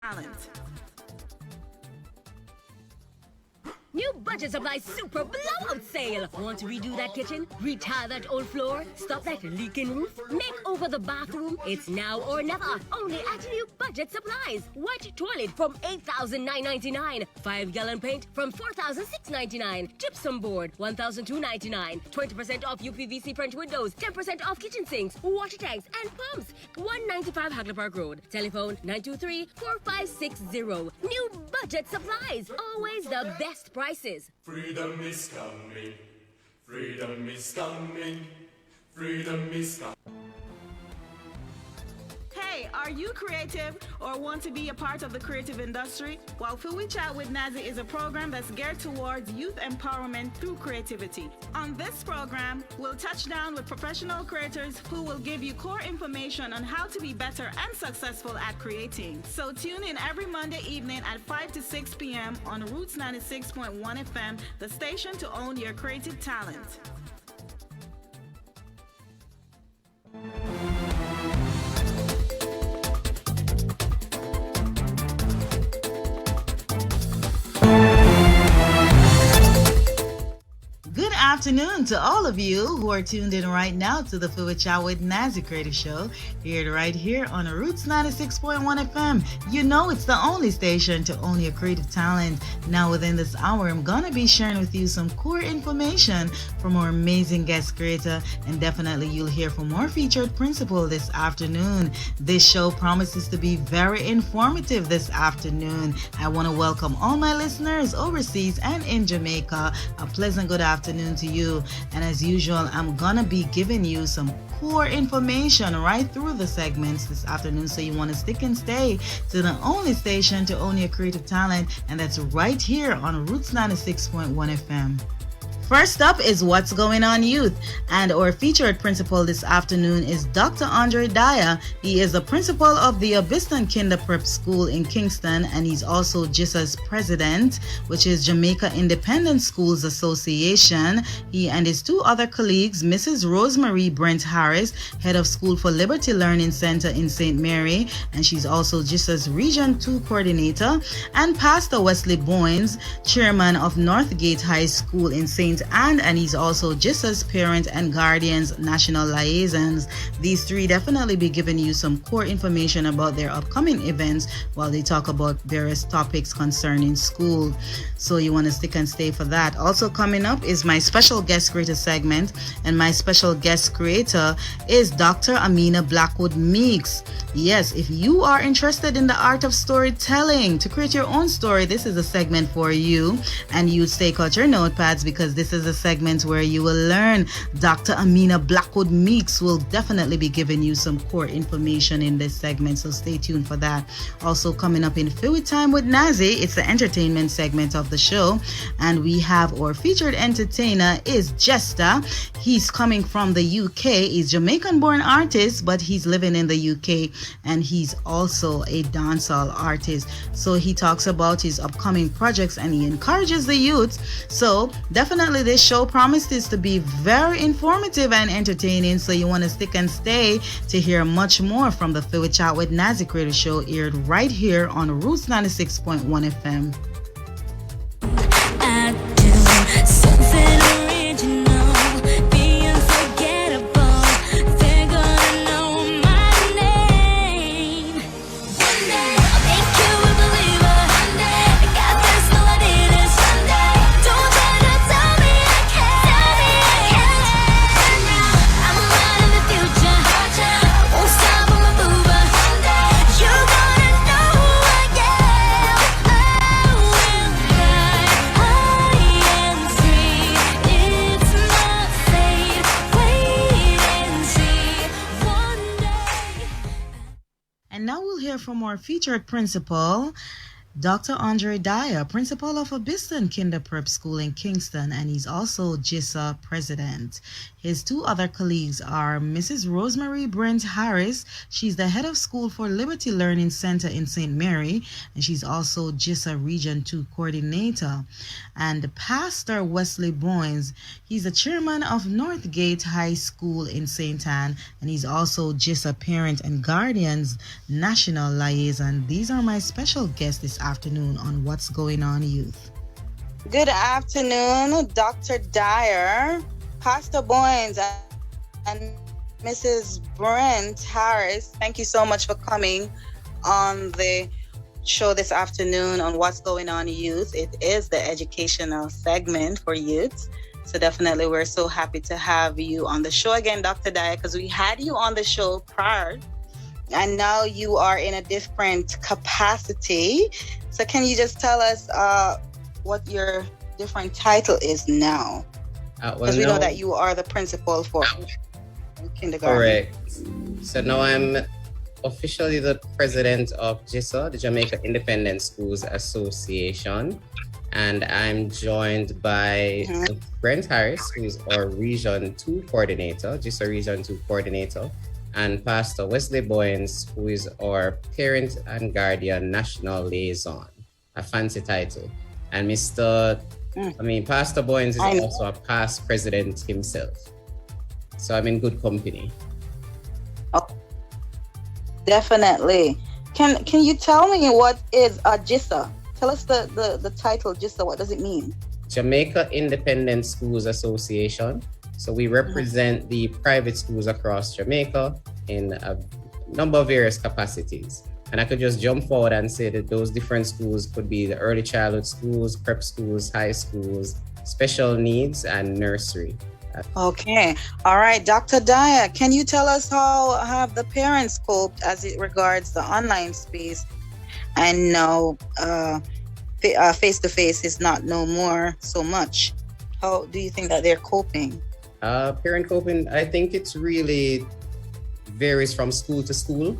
talent. New Budget Supply Super Blowout Sale. Want to redo that kitchen? Retile that old floor? Stop that leaking roof? Make over the bathroom? It's now or never. Only at New Budget Supplies. White toilet from $8,999. 5-gallon paint from $4,699. Gypsum board $1,299. 20% off UPVC French windows. 10% off kitchen sinks, water tanks, and pumps. 195 Hagley Park Road. Telephone 923-4560. New Budget Supplies. Always the best prices. Freedom is coming. Freedom is coming. Freedom is coming. Hey, are you creative or want to be a part of the creative industry? Well, Fui Chat with Nazi is a program that's geared towards youth empowerment through creativity. On this program, we'll touch down with professional creators who will give you core information on how to be better and successful at creating. So tune in every Monday evening at 5 to 6 p.m. on Roots 96.1 FM, the station to own your creative talent. Good afternoon to all of you who are tuned in right now to the Fui Chat with Nazi Creative Show, right here on Roots 96.1 FM. You know it's the only station to own your creative talent. Now within this hour, I'm going to be sharing with you some core information from our amazing guest creator, and definitely you'll hear from our featured principal this afternoon. This show promises to be very informative this afternoon. I want to welcome all my listeners overseas and in Jamaica. A pleasant good afternoon to you, and as usual, I'm gonna be giving you some core information right through the segments this afternoon, so you want to stick and stay to the only station to own your creative talent, and that's right here on Roots 96.1 FM. First up is What's Going On Youth, and our featured principal this afternoon is Dr. Andre Dyer. He is the principal of the Abysston Kinder Prep School in Kingston, and he's also JISA's president, which is Jamaica Independent Schools Association. He and his two other colleagues, Mrs. Rosemary Brent Harris, head of School for Liberty Learning Center in St. Mary, and she's also JISA's Region 2 coordinator, and Pastor Wesley Boynes, chairman of Northgate High School in St. Anne, and he's also JISA's Parent and Guardians National Liaisons. These three definitely be giving you some core information about their upcoming events while they talk about various topics concerning school. So you want to stick and stay for that. Also coming up is my special guest creator segment, and my special guest creator is Dr. Amina Blackwood Meeks. Yes, if you are interested in the art of storytelling, to create your own story, this is a segment for you, and you take out your notepads because this is a segment where you will learn. Dr. Amina Blackwood Meeks will definitely be giving you some core information in this segment, so stay tuned for that. Also coming up in Fui Time with Nazi, it's the entertainment segment of the show, and we have our featured entertainer is Jesta. He's coming from the UK. He's Jamaican-born artist, but he's living in the UK, and he's also a dancehall artist. So he talks about his upcoming projects and he encourages the youth. So definitely this show promises to be very informative and entertaining, so you want to stick and stay to hear much more from the Fui Chat with Nazi Creator Show, aired right here on Roots 96.1 FM. I do something original, be unforgettable. They're gonna know my name. One day I'll make you a believer. One day I got this, no I didn't. Someday don't try to tell me I can't. Tell me I can't. I'm alive in the future. I won't stop, I'm a mover. One day you're gonna know who I am. Oh, when I am free, it's my fate. Wait and see. One day. And now we'll hear from our featured principal, Dr. Andre Dyer, principal of Abysston Kinder Prep School in Kingston, and he's also GISA president. His two other colleagues are Mrs. Rosemary Brent Harris. She's the head of school for Liberty Learning Center in St. Mary, and she's also GISA Region 2 coordinator. And Pastor Wesley Boynes, he's the chairman of Northgate High School in St. Anne, and he's also GISA Parent and Guardians National Liaison. These are my special guests this afternoon on What's Going On Youth. Good afternoon, Dr. Dyer, Pastor Boynes, and Mrs. Brent Harris. Thank you so much for coming on the show this afternoon on What's Going On Youth. It is the educational segment for youth. So definitely we're so happy to have you on the show again, Dr. Dyer, because we had you on the show prior, and now you are in a different capacity. So can you just tell us what your different title is now? Because we know that you are the principal for kindergarten. Correct. So now I'm officially the president of GISA, the Jamaica Independent Schools Association. And I'm joined by Brent Harris, who is our Region 2 coordinator, GISA Region 2 coordinator, and Pastor Wesley Boynes, who is our Parent and Guardian National Liaison, a fancy title. And Pastor Boynes is also a past president himself. So I'm in good company. Oh, definitely. Can you tell me what is a GISA? Tell us the title GISA. What does it mean? Jamaica Independent Schools Association. So we represent the private schools across Jamaica in a number of various capacities. And I could just jump forward and say that those different schools could be the early childhood schools, prep schools, high schools, special needs, and nursery. Okay. All right. Dr. Dyer, can you tell us how have the parents coped as it regards the online space? And now face-to-face is not no more so much. How do you think that they're coping? Parent coping, I think it's really varies from school to school,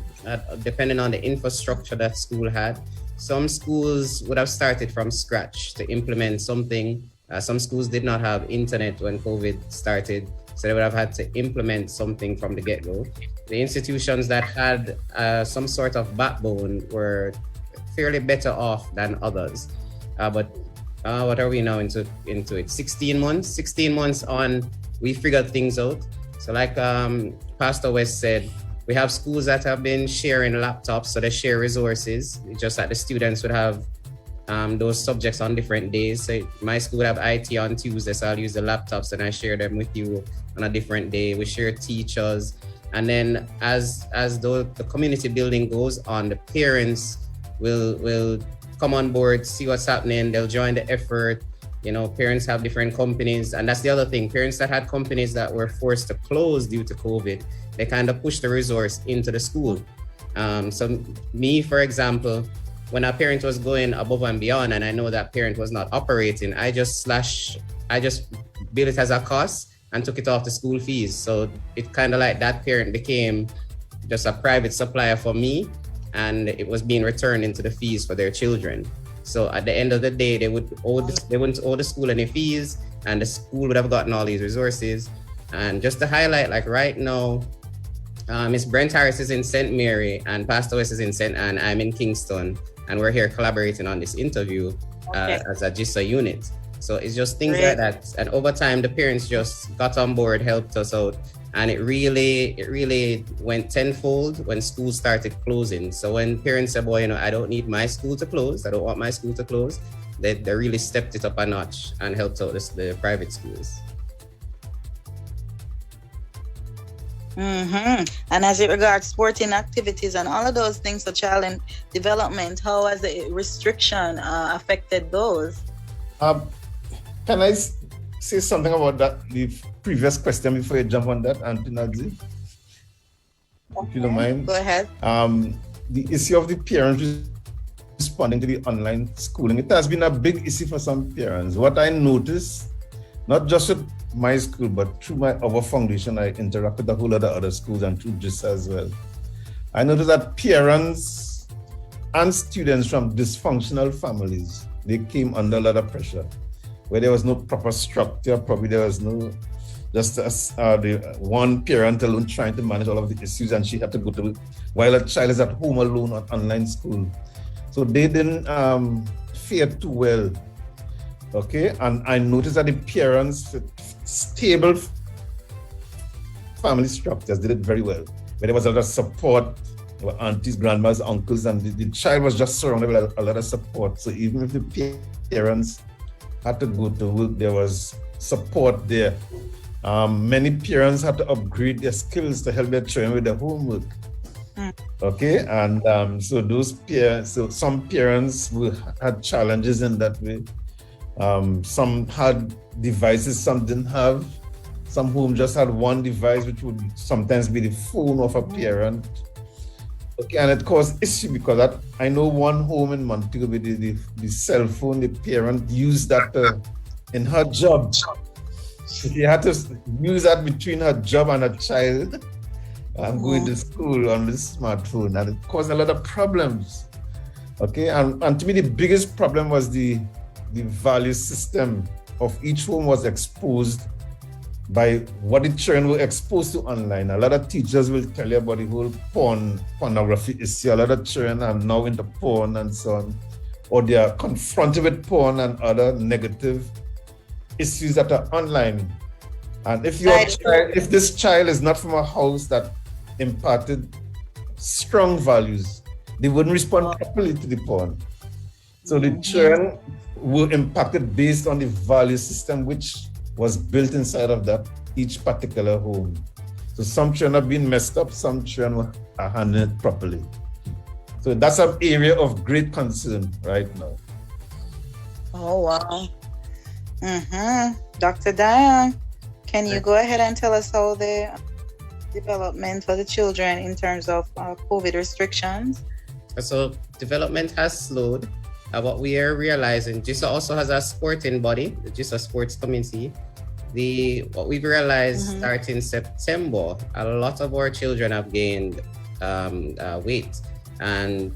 depending on the infrastructure that school had. Some schools would have started from scratch to implement something. Some schools did not have internet when COVID started, so they would have had to implement something from the get-go. The institutions that had some sort of backbone were fairly better off than others. But what are we now into it? 16 months on, we figured things out. So like Pastor West said, we have schools that have been sharing laptops, so they share resources. It's just that the students would have those subjects on different days. So my school would have IT on Tuesday, so I'll use the laptops and I share them with you on a different day. We share teachers. And then as the community building goes on, the parents will come on board, see what's happening. They'll join the effort. You know, parents have different companies. And that's the other thing. Parents that had companies that were forced to close due to COVID, they kind of push the resource into the school. So me, for example, when a parent was going above and beyond and I know that parent was not operating, I just billed it as a cost and took it off the school fees. So it kind of like that parent became just a private supplier for me, and it was being returned into the fees for their children. So at the end of the day, they wouldn't owe the school any fees, and the school would have gotten all these resources. And just to highlight, like right now, Miss Brent Harris is in St. Mary and Pastor West is in St. Anne. I'm in Kingston, and we're here collaborating on this interview as a GISA unit. So it's just things like that. And over time, the parents just got on board, helped us out. And it really went tenfold when schools started closing. So when parents said, boy, I don't need my school to close, I don't want my school to close, they really stepped it up a notch and helped out the private schools. And as it regards sporting activities and all of those things for child and development, how has the restriction affected those? Can I say something about that, the previous question before you jump on that, Auntie Nazi? If you don't mind. Go ahead. The issue of the parents responding to the online schooling, it has been a big issue for some parents. What I noticed, not just with my school, but through my other foundation, I interact with a whole lot of other schools and through GISA as well. I noticed that parents and students from dysfunctional families, they came under a lot of pressure, where there was no proper structure, probably there was no, just the one parent alone trying to manage all of the issues, and she had to go to, while a child is at home alone on online school. So they didn't fare too well, okay? And I noticed that the parents, stable family structures, did it very well, where there was a lot of support. There were aunties, grandmas, uncles, and the child was just surrounded with a lot of support. So even if the parents had to go to work, there was support there. Many parents had to upgrade their skills to help their children with their homework. Okay, and so those parents, so some parents had challenges in that way. Some had devices, some didn't have. Some homes just had one device, which would sometimes be the phone of a parent. Okay, and it caused issue because I know one home in Montego Bay, the cell phone, the parent used that in her job. She had to use that between her job and her child and going to school on this smartphone, and it caused a lot of problems. Okay, and to me, the biggest problem was the value system of each home was exposed by what the children were exposed to online. A lot of teachers will tell you about the whole pornography issue. A lot of children are now into porn and so on, or they are confronted with porn and other negative issues that are online. And if if this child is not from a house that imparted strong values, they wouldn't respond properly to the porn. So the children were impacted based on the value system which was built inside of that each particular home. So some children have been messed up, some children are handled it properly. So that's an area of great concern right now. Oh, wow. Dr. Dyer, can you go ahead and tell us how the development for the children in terms of COVID restrictions? So development has slowed. What we are realizing, GISA also has a sporting body, the GISA Sports Committee. What we've realized starting September, a lot of our children have gained weight, and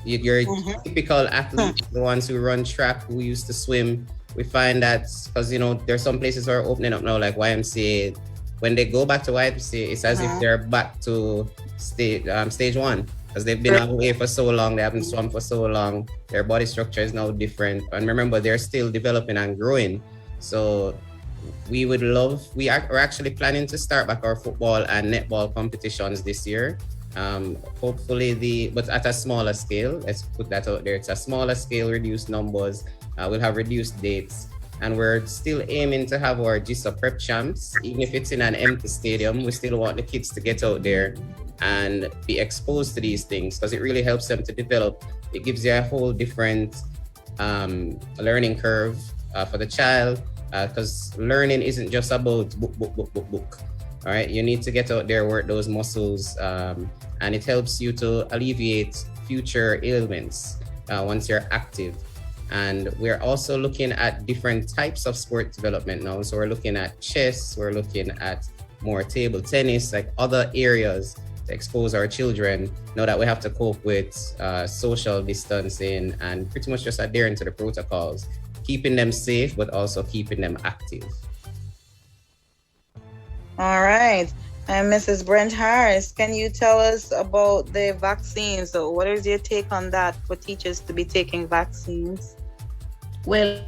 your typical athletes, the ones who run track, who used to swim, we find that because there's some places are opening up now, like YMCA. When they go back to YMCA, it's as if they're back to stage one, because they've been away for so long, they haven't swum for so long. Their body structure is now different, and remember, they're still developing and growing. So we're actually planning to start back our football and netball competitions this year. Hopefully but at a smaller scale. Let's put that out there. It's a smaller scale, reduced numbers. We'll have reduced dates, and we're still aiming to have our GISA Prep Champs. Even if it's in an empty stadium, we still want the kids to get out there and be exposed to these things, because it really helps them to develop. It gives you a whole different learning curve for the child, because learning isn't just about book. All right, you need to get out there, work those muscles, and it helps you to alleviate future ailments once you're active. And we're also looking at different types of sport development now. So we're looking at chess, we're looking at more table tennis, like other areas to expose our children now that we have to cope with social distancing and pretty much just adhering to the protocols, keeping them safe, but also keeping them active. All right. And Mrs. Brent Harris, can you tell us about the vaccines? So what is your take on that for teachers to be taking vaccines? Well,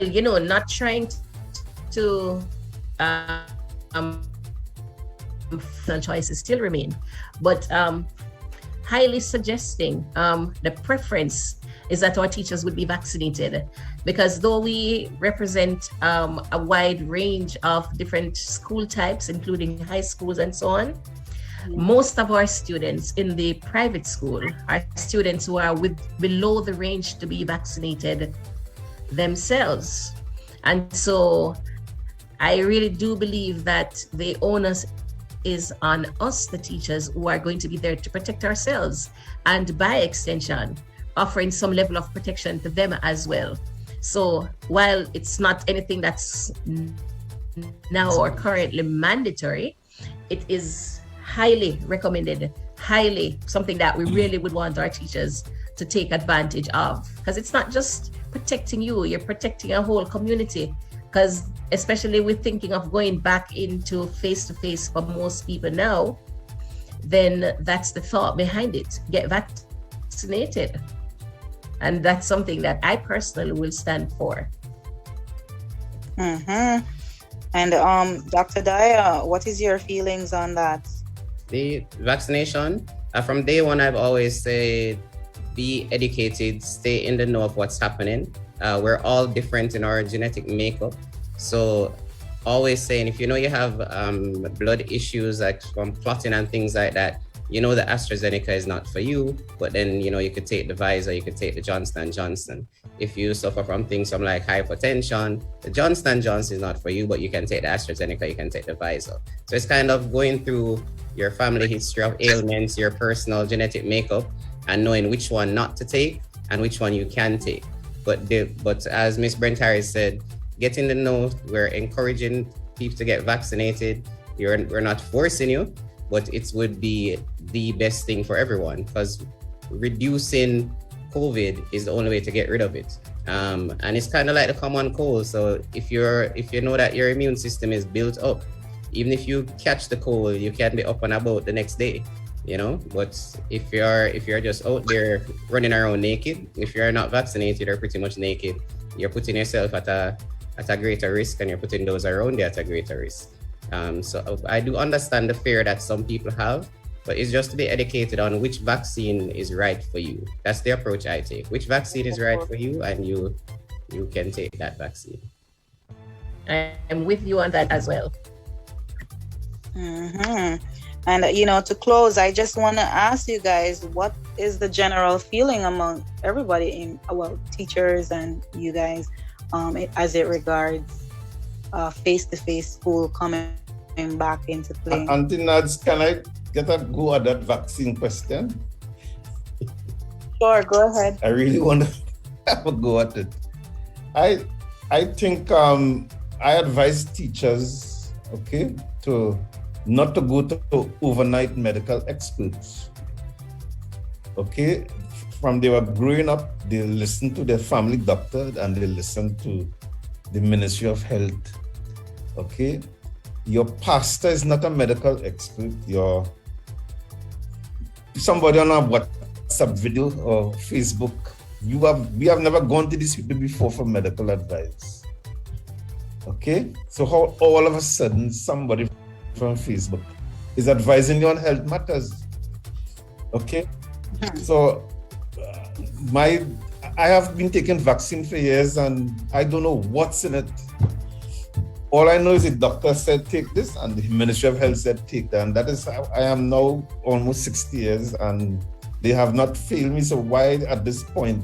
not trying to choices still remain, but highly suggesting the preference is that our teachers would be vaccinated, because though we represent a wide range of different school types, including high schools and so on, most of our students in the private school are students who are below the range to be vaccinated themselves. And so I really do believe that the onus is on us, the teachers, who are going to be there to protect ourselves, and by extension, offering some level of protection to them as well. So while it's not anything that's now or currently mandatory, it is highly recommended, highly something that we really would want our teachers to take advantage of, because it's not just protecting you, you're protecting a whole community. Because especially with thinking of going back into face-to-face for most people now, then that's the thought behind it. Get vaccinated. And that's something that I personally will stand for. Mm-hmm. And Dr. Dyer, what is your feelings on that? The vaccination, from day one, I've always said, be educated, stay in the know of what's happening. We're all different in our genetic makeup. So always saying, if you know you have blood issues like from clotting and things like that, you know the AstraZeneca is not for you, but then, you know, you could take the Pfizer, you could take the Johnson & Johnson. If you suffer from things from like hypertension, the Johnson & Johnson is not for you, but you can take the AstraZeneca, you can take the Pfizer. So it's kind of going through your family history of ailments, your personal genetic makeup, and knowing which one not to take and which one you can take. But as Ms. Brent Harris said, get in the know. We're encouraging people to get vaccinated. We're not forcing you, but it would be the best thing for everyone, because reducing COVID is the only way to get rid of it. And it's kind of like the common cold. So if you know that your immune system is built up, even if you catch the cold, you can be up and about the next day, you know. But if you're just out there running around naked, if you're not vaccinated or pretty much naked, you're putting yourself at a greater risk, and you're putting those around you at a greater risk. So I do understand the fear that some people have, but it's just to be educated on which vaccine is right for you. That's the approach I take. Which vaccine is right for you, and you can take that vaccine. I'm with you on that as well. Mm-hmm. And, you know, to close, I just want to ask you guys, what is the general feeling among everybody, teachers and you guys, as it regards face-to-face school coming back into play? Auntie Nads, can I get a go at that vaccine question? Sure, go ahead. I really want to have a go at it. I think I advise teachers, okay, not to go to overnight medical experts. Okay, from they were growing up, they listened to their family doctor and they listened to the Ministry of Health. Okay, your pastor is not a medical expert. You're somebody on a WhatsApp video or Facebook. We have never gone to these people before for medical advice. Okay, so how all of a sudden somebody from Facebook is advising you on health matters? Okay, so I have been taking vaccine for years and I don't know what's in it. All I know is the doctor said take this and the Ministry of Health said take that, and that is how I am now almost 60 years and they have not failed me. So why at this point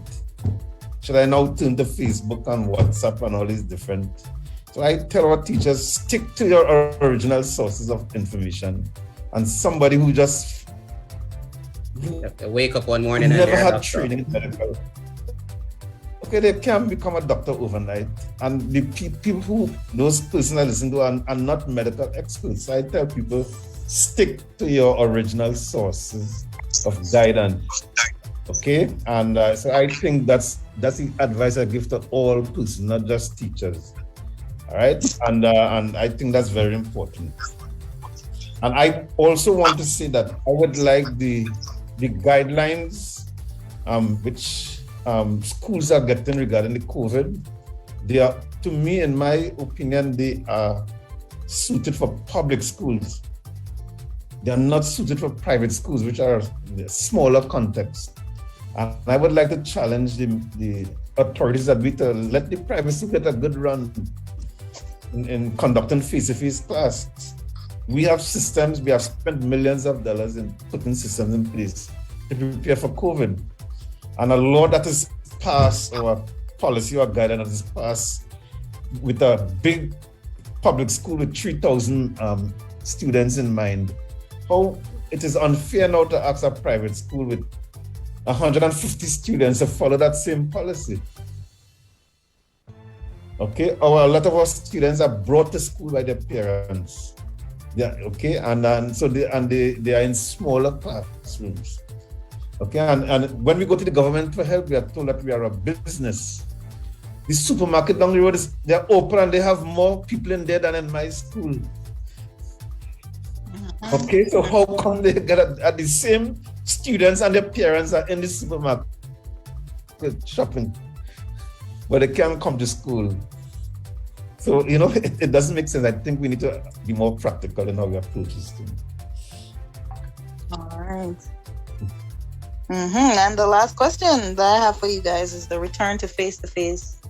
should I now turn to Facebook and WhatsApp and all these different? So I tell our teachers, stick to your original sources of information. And somebody who just wake up one morning never and had training in medical. Okay, they can become a doctor overnight. And the people who those persons I listen to are not medical experts. So I tell people, stick to your original sources of guidance. Okay, and so I think that's the advice I give to all persons, not just teachers. All right, and I think that's very important. And I also want to say that I would like the guidelines which schools are getting regarding the COVID. They are, to me, in my opinion, they are suited for public schools. They are not suited for private schools, which are smaller context. And I would like to challenge the authorities that we to let the private school get a good run in conducting face-to-face class. We have systems, we have spent millions of dollars in putting systems in place to prepare for COVID. And a law that is passed, or a policy or guidance that is passed with a big public school with 3,000 students in mind. How it is unfair now to ask a private school with 150 students to follow that same policy. Okay, a lot of our students are brought to school by their parents. Yeah, okay, and then so they are in smaller classrooms. Okay, and when we go to the government for help, we are told that we are a business. The supermarket down the road they're open and they have more people in there than in my school. Okay, so how come they get at the same students and their parents are in the supermarket shopping, but they can't come to school? So, it doesn't make sense. I think we need to be more practical in how we approach this thing. All right. And the last question that I have for you guys is the return to face-to-face.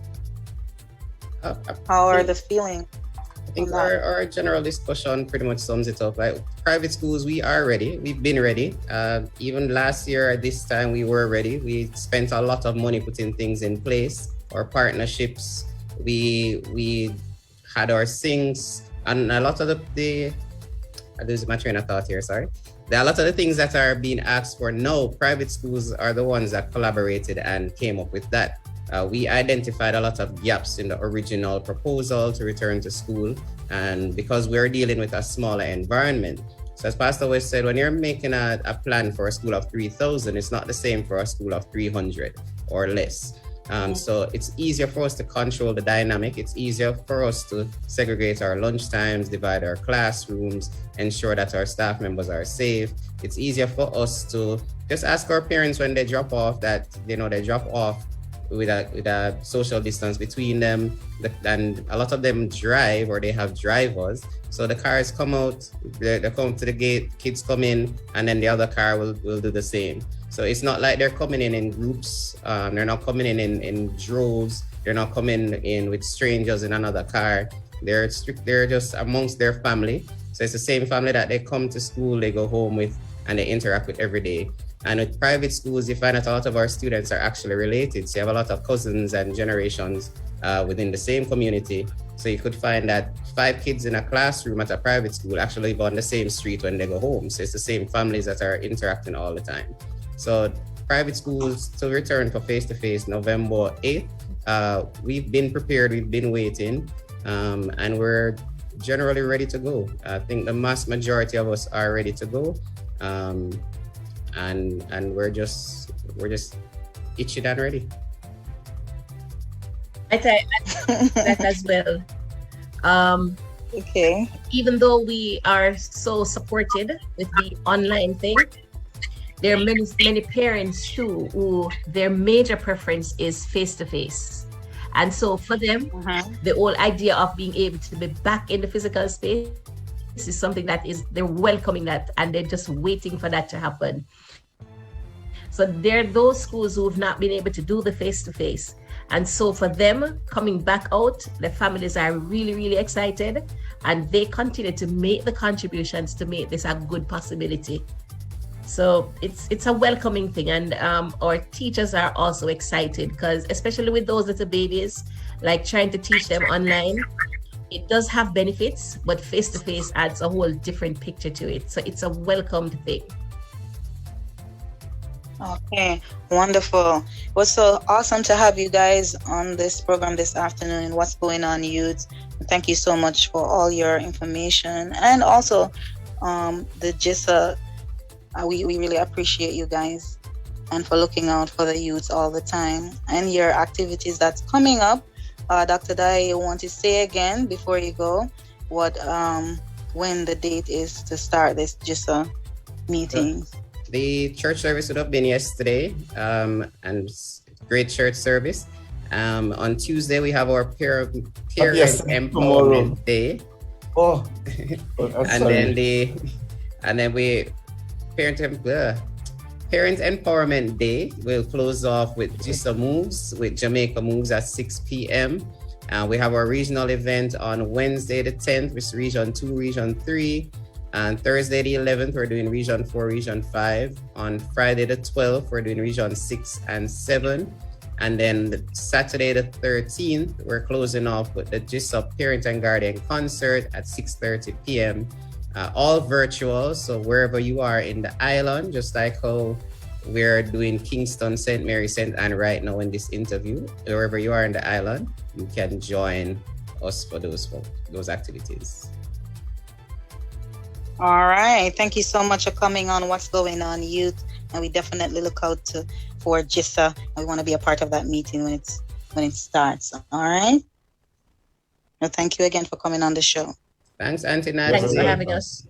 How are the feeling? I think our general discussion pretty much sums it up. Like private schools, we are ready. We've been ready. Even last year at this time, we were ready. We spent a lot of money putting things in place, our partnerships. We had our SINGs, and a lot of I lose my train of thought here, sorry. There are a lot of the things that are being asked for now. Private schools are the ones that collaborated and came up with that. We identified a lot of gaps in the original proposal to return to school, and because we're dealing with a smaller environment. So as Pastor West said, when you're making a plan for a school of 3,000, it's not the same for a school of 300 or less. So it's easier for us to control the dynamic. It's easier for us to segregate our lunch times, divide our classrooms, ensure that our staff members are safe. It's easier for us to just ask our parents when they drop off that, they drop off with a social distance between them. And a lot of them drive or they have drivers. So the cars come out, they come to the gate, kids come in, and then the other car will do the same. So it's not like they're coming in groups. They're not coming in droves. They're not coming in with strangers in another car. They're just amongst their family. So it's the same family that they come to school, they go home with, and they interact with every day. And with private schools, you find that a lot of our students are actually related. So you have a lot of cousins and generations within the same community. So you could find that 5 kids in a classroom at a private school actually live on the same street when they go home. So it's the same families that are interacting all the time. So private schools to return for face-to-face November 8th. We've been prepared, we've been waiting, and we're generally ready to go. I think the mass majority of us are ready to go. And we're just itching and ready. I think that as well. Okay. Even though we are so supported with the online thing, there are many parents too who their major preference is face-to-face. And so for them, the whole idea of being able to be back in the physical space is something that they're welcoming that, and they're just waiting for that to happen. So there are those schools who have not been able to do the face-to-face. And so for them coming back out, the families are really, really excited, and they continue to make the contributions to make this a good possibility. So it's a welcoming thing, and our teachers are also excited, because especially with those little babies, like trying to teach them online, it does have benefits, but face-to-face adds a whole different picture to it. So it's a welcomed thing. Okay, wonderful. It was so awesome to have you guys on this program this afternoon. What's going on, youth? Thank you so much for all your information, and also the GISA. We really appreciate you guys, and for looking out for the youths all the time, and your activities that's coming up. Dr. Dai, you want to say again before you go when the date is to start this GISA meetings? The church service would have been yesterday, and great church service. On Tuesday, we have our parent empowerment day. Oh, and then we Parent Empowerment Day will close off with GISA Moves, with Jamaica Moves at 6 p.m. We have our regional event on Wednesday the 10th with Region 2, Region 3. And Thursday the 11th, we're doing Region 4, Region 5. On Friday the 12th, we're doing Region 6 and 7. And then Saturday the 13th, we're closing off with the GISA Parent and Guardian Concert at 6:30 p.m. All virtual, so wherever you are in the island, just like how we're doing Kingston, St. Mary, St. Anne right now in this interview, wherever you are in the island, you can join us for those activities. All right. Thank you so much for coming on What's Going On Youth. And we definitely look out for GISA. And we want to be a part of that meeting when it starts. All right. Well, thank you again for coming on the show. Thanks, Auntie Nazi. Thanks for having us.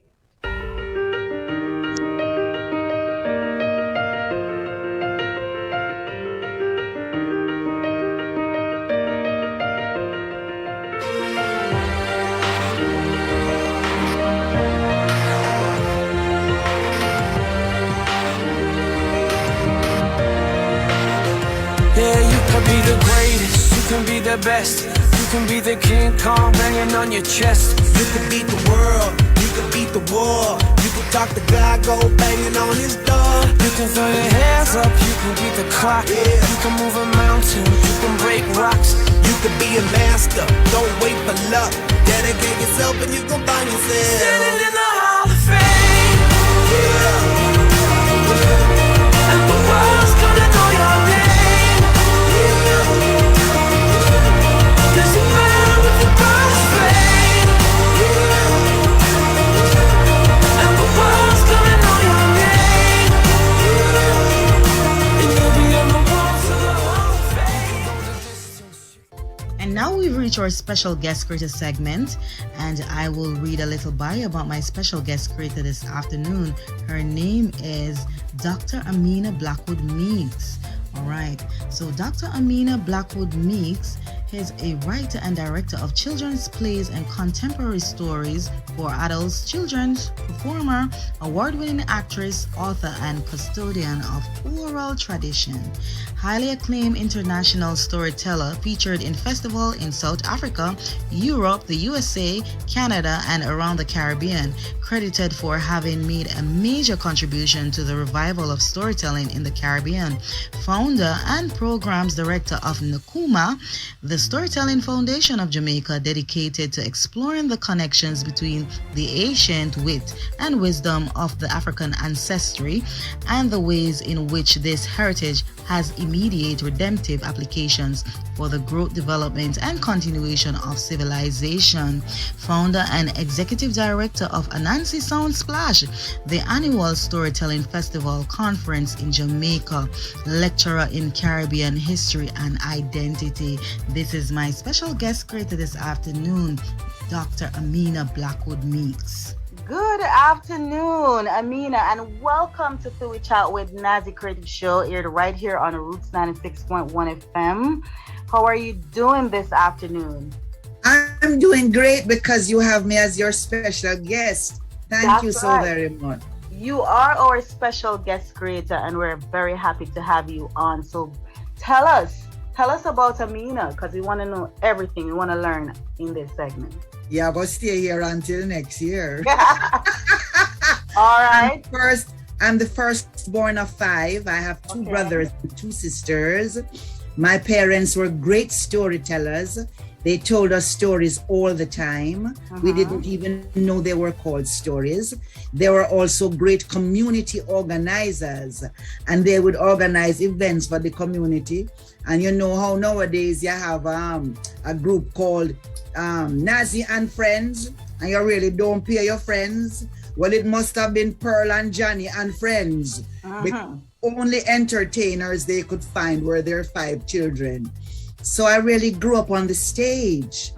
Be the greatest, you can be the best. You can be the King Kong banging on your chest. You can beat the world, you can beat the war. You can talk to God, go banging on his door. You can throw your hands up, you can beat the clock. You can move a mountain, you can break rocks. You can be a master, don't wait for luck. Dedicate yourself and you can find yourself standing in the Hall of Fame. And the world's gonna know your name. Cause you're born with the crown of fame. And the world's gonna know your name. And you'll be on the walls of the Hall of Fame. And now we've reached our special guest creator segment, and I will read a little bio about my special guest creator this afternoon. Her name is Dr. Amina Blackwood Meeks. All right, so Dr. Amina Blackwood Meeks is a writer and director of children's plays and contemporary stories for adults, children's performer, award-winning actress, author, and custodian of oral tradition. Highly acclaimed international storyteller, featured in festivals in South Africa, Europe, the USA, Canada, and around the Caribbean, credited for having made a major contribution to the revival of storytelling in the Caribbean. Founder and programs director of Nkuma, the Storytelling Foundation of Jamaica, dedicated to exploring the connections between the ancient wit and wisdom of the African ancestry and the ways in which this heritage has immediate redemptive applications for the growth, development, and continuation of civilization. Founder and executive director of Anansi Sound Splash, the annual storytelling festival conference in Jamaica, lecturer in Caribbean history and identity. This is my special guest creator this afternoon, Dr. Amina Blackwood Meeks. Good afternoon, Amina, and welcome to Philly Chat with Nazi Creative Show, aired right here on Roots 96.1 FM. How are you doing this afternoon? I'm doing great because you have me as your special guest. Thank you so very much. You are our special guest creator, and we're very happy to have you on. So tell us about Amina, because we want to know everything. We want to learn in this segment. Yeah, but stay here until next year. All right. I'm the firstborn of 5. I have 2 brothers and 2 sisters. My parents were great storytellers. They told us stories all the time. We didn't even know they were called stories. They were also great community organizers, and they would organize events for the community. And you know how nowadays you have a group called Nazi and Friends, and you really don't pay your friends. Well, it must have been Pearl and Johnny and Friends. Only entertainers they could find were their 5 children. So I really grew up on the stage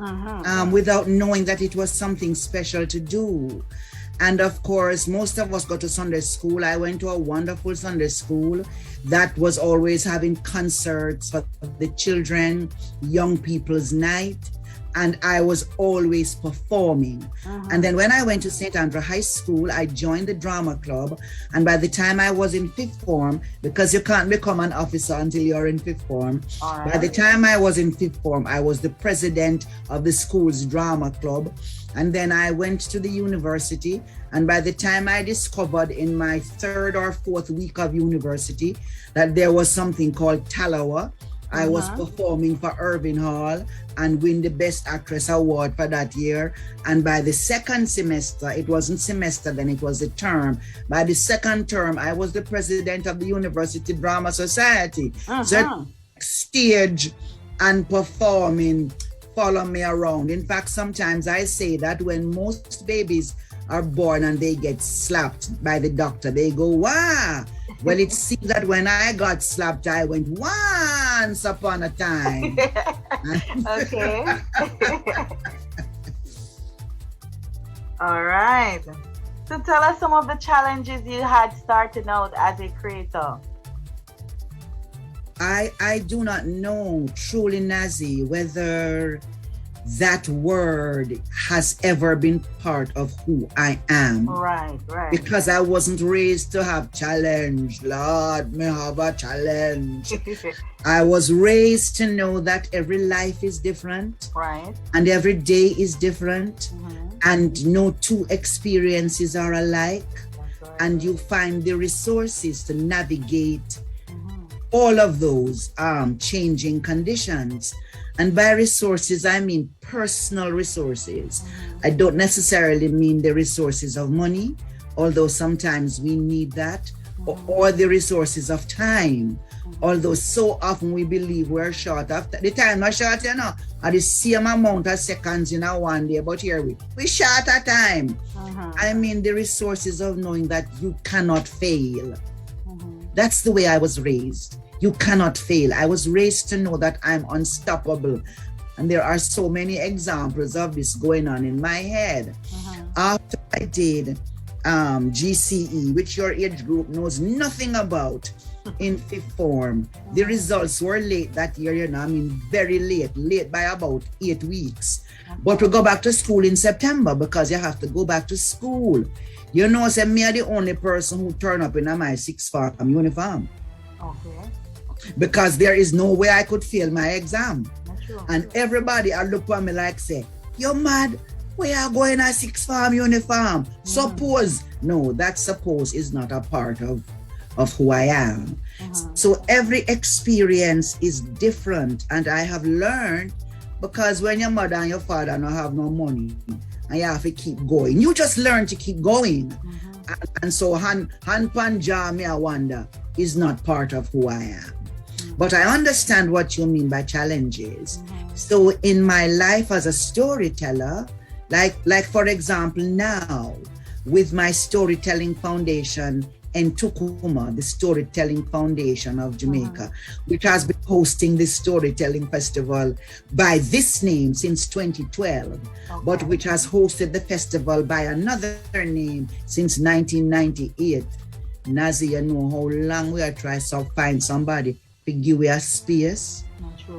without knowing that it was something special to do. And of course, most of us go to Sunday school. I went to a wonderful Sunday school that was always having concerts for the children, young people's night. And I was always performing. And then when I went to St. Andrew High School, I joined the drama club. And by the time I was in 5th form, because you can't become an officer until you're in 5th form, by the time I was in 5th form, I was the president of the school's drama club. And then I went to the university. And by the time I discovered in my 3rd or 4th week of university that there was something called Talawa, I was performing for Irving Hall and win the Best Actress Award for that year. And by the 2nd semester, it wasn't semester then, it was a term. By the 2nd term, I was the president of the University Drama Society. So stage and performing follow me around. In fact, sometimes I say that when most babies are born and they get slapped by the doctor, they go, wow. Well, it seems that when I got slapped, I went once upon a time. Okay. All right. So tell us some of the challenges you had starting out as a creator. I do not know truly, Nazi, whether that word has ever been part of who I am. Right. Because I wasn't raised to have challenge. Lord, may have a challenge. I was raised to know that every life is different. Right. And every day is different. And no two experiences are alike. Right. And you find the resources to navigate all of those changing conditions. And by resources, I mean personal resources. I don't necessarily mean the resources of money, although sometimes we need that, or the resources of time, although so often we believe we're short of the time. Not short, you know, at the same amount of seconds in a one day, but here we short of time. I mean the resources of knowing that you cannot fail. That's the way I was raised. You cannot fail. I was raised to know that I'm unstoppable. And there are so many examples of this going on in my head. After I did GCE, which your age group knows nothing about, in fifth form, the results were late that year, you know, I mean very late by about 8 weeks. But we go back to school in September because you have to go back to school. You know, say me are the only person who turn up in my sixth form uniform. Okay. Because there is no way I could fail my exam. And everybody I look at me like say, you're mad, we are going a sixth form uniform. Suppose. No, that suppose is not a part of who I am. So every experience is different. And I have learned, because when your mother and your father don't have no money and you have to keep going, you just learn to keep going. And so hand panja, me I wonder, is not part of who I am. But I understand what you mean by challenges. So in my life as a storyteller, like for example now, with my storytelling foundation in Tukuma, the Storytelling Foundation of Jamaica, which has been hosting the Storytelling Festival by this name since 2012, but which has hosted the festival by another name since 1998. Nazi, you know how long we are trying to find somebody to give we a space,